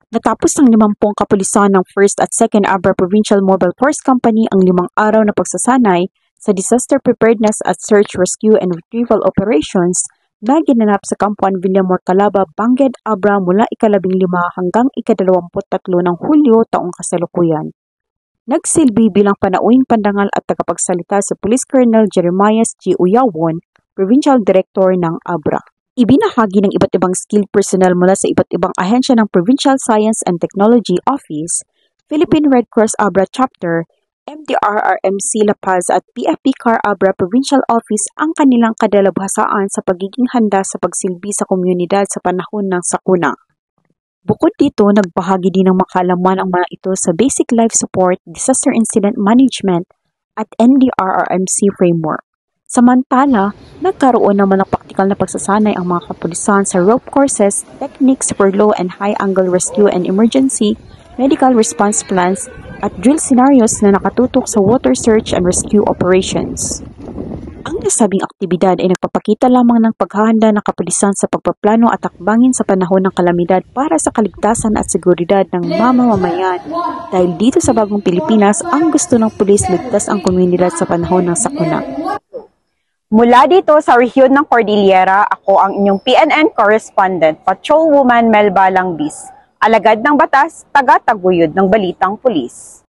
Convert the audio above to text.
Natapos ng 50 kapulisan ng 1st at 2nd Abra Provincial Mobile Force Company ang 5 araw na pagsasanay sa Disaster Preparedness at Search, Rescue and Retrieval Operations na ginanap sa Kampuan Villamor, Calaba, Bangged, Abra mula ika-15 hanggang ika-23 ng Hulyo taong kasalukuyan. Nagsilbi bilang panauhing pandangal at tagapagsalita si Police Colonel Jeremias G. Uyawon, Provincial Director ng Abra. Ibinahagi ng iba't ibang skilled personnel mula sa iba't ibang ahensya ng Provincial Science and Technology Office, Philippine Red Cross Abra Chapter, MDRRMC La Paz at PFP CAR Abra Provincial Office ang kanilang kadalabhasaan sa pagiging handa sa pagsilbi sa komunidad sa panahon ng sakuna. Bukod dito, nagbahagi din ng makalaman ang mga ito sa Basic Life Support, Disaster Incident Management at NDRRMC Framework. Samantala, nagkaroon naman ng praktikal na pagsasanay ang mga kapulisan sa rope courses, techniques for low and high-angle rescue and emergency, medical response plans, at drill scenarios na nakatutok sa water search and rescue operations. Ang nasabing aktibidad ay nagpapakita lamang ng paghahanda ng kapulisan sa pagpaplano at akbangin sa panahon ng kalamidad para sa kaligtasan at seguridad ng mamamayan. Dahil dito sa bagong Pilipinas, ang gusto ng pulis ligtas ang komunidad sa panahon ng sakuna. Mula dito sa rehiyon ng Cordillera, ako ang inyong PNN correspondent, Patrolwoman Melba Langbis, alagad ng batas, taga-taguyod ng Balitang Pulis.